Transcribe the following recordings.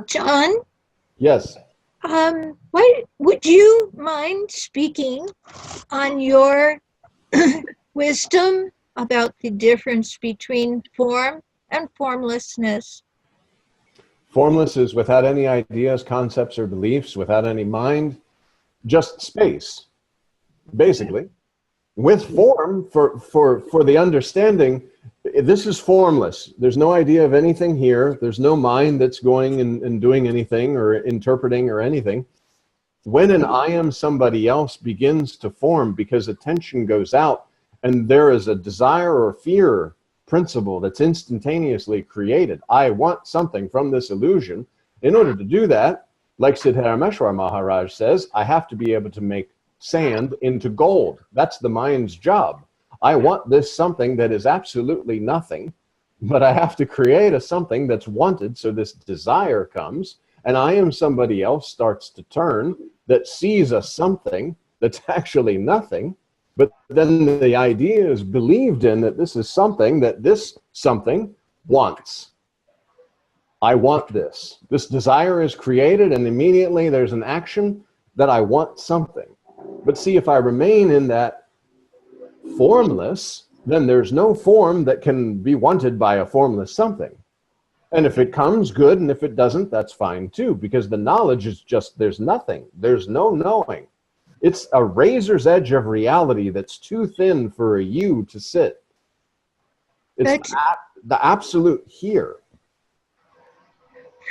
John, Yes. would you mind speaking on your wisdom about the difference between form and formlessness? Formless is without any ideas, concepts, or beliefs, without any mind, just space, basically. With form, for the understanding, this is formless. There's no idea of anything here. There's no mind that's going and doing anything or interpreting or anything. When an I am somebody else begins to form because attention goes out and there is a desire or fear principle that's instantaneously created. I want something from this illusion. In order to do that, like Sri Ramakant Maharaj says, I have to be able to make sand into gold. That's the mind's job. I want this something that is absolutely nothing, but I have to create a something that's wanted, so this desire comes, and I am somebody else starts to turn that sees a something that's actually nothing, but then the idea is believed in that this is something that this something wants. I want this. This desire is created, and immediately there's an action that I want something. But see, if I remain in that formless, then there's no form that can be wanted by a formless something. And if it comes, good, and if it doesn't, that's fine too, because the knowledge is just, there's nothing. There's no knowing. It's a razor's edge of reality that's too thin for a you to sit. It's the absolute here.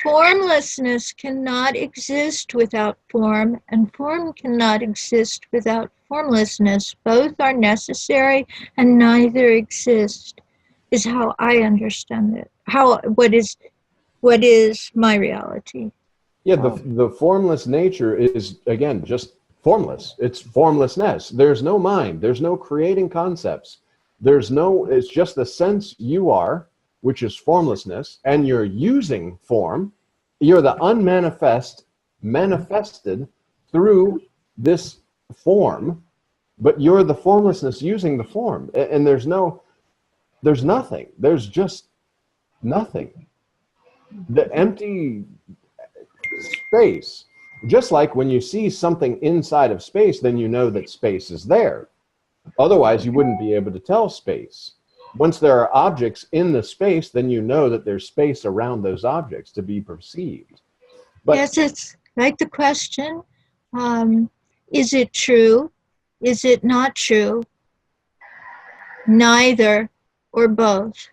Formlessness cannot exist without form, and form cannot exist without formlessness. Both are necessary, and neither exist, is how I understand it. What is my reality? Yeah, the formless nature is, again, just formless. It's formlessness. There's no mind. There's no creating concepts. It's just the sense you are, which is formlessness, and you're using form. You're the unmanifest manifested through this form, but you're the formlessness using the form. And there's nothing. There's just nothing. The empty space. Just like when you see something inside of space, then you know that space is there. Otherwise, you wouldn't be able to tell space. Once there are objects in the space, then you know that there's space around those objects to be perceived. But yes, it's like the question, is it true? Is it not true? Neither or both.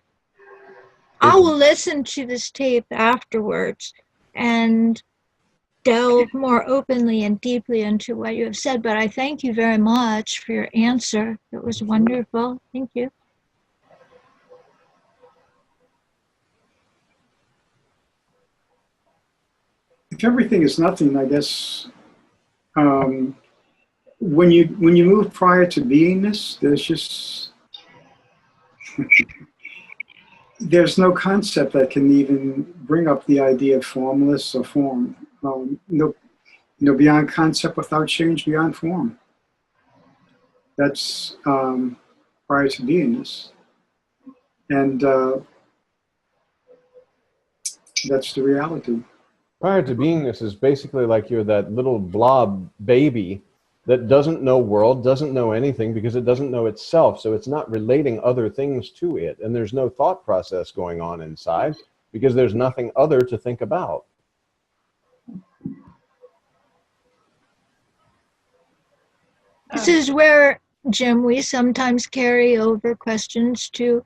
I will listen to this tape afterwards and delve more openly and deeply into what you have said, but I thank you very much for your answer. It was wonderful. Thank you. If everything is nothing, I guess, when you move prior to beingness, there's just there's no concept that can even bring up the idea of formless or form. No, beyond concept without change, beyond form. That's prior to beingness, and that's the reality. Prior to beingness is basically like you're that little blob baby that doesn't know world, doesn't know anything because it doesn't know itself. So it's not relating other things to it. And there's no thought process going on inside because there's nothing other to think about. This is where, Jim, we sometimes carry over questions to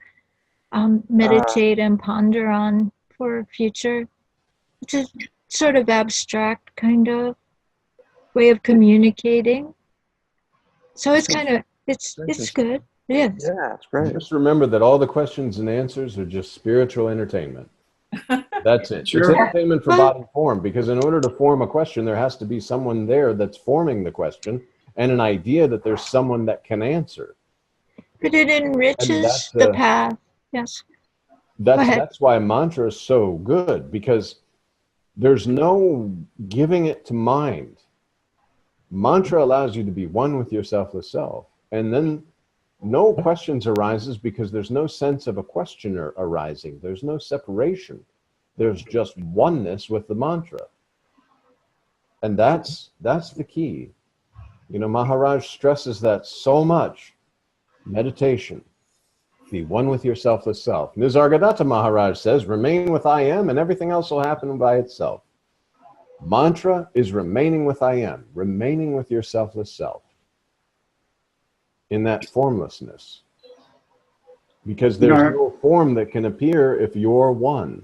meditate and ponder on for future. It's a sort of abstract kind of way of communicating. So it's kind of, it's good. It is. Yeah, it's great. Just remember that all the questions and answers are just spiritual entertainment. That's it. Sure. It's entertainment for body form, because in order to form a question, there has to be someone there that's forming the question and an idea that there's someone that can answer. But it enriches the path. Yes. That's why mantra is so good, because there's no giving it to mind. Mantra allows you to be one with your selfless self. And then no questions arises because there's no sense of a questioner arising. There's no separation. There's just oneness with the mantra. And that's the key. You know, Maharaj stresses that so much. Meditation. Be one with your selfless self. Nisargadatta Maharaj says, remain with I am and everything else will happen by itself. Mantra is remaining with I am, remaining with your selfless self in that formlessness. Because there's no form that can appear if you're one.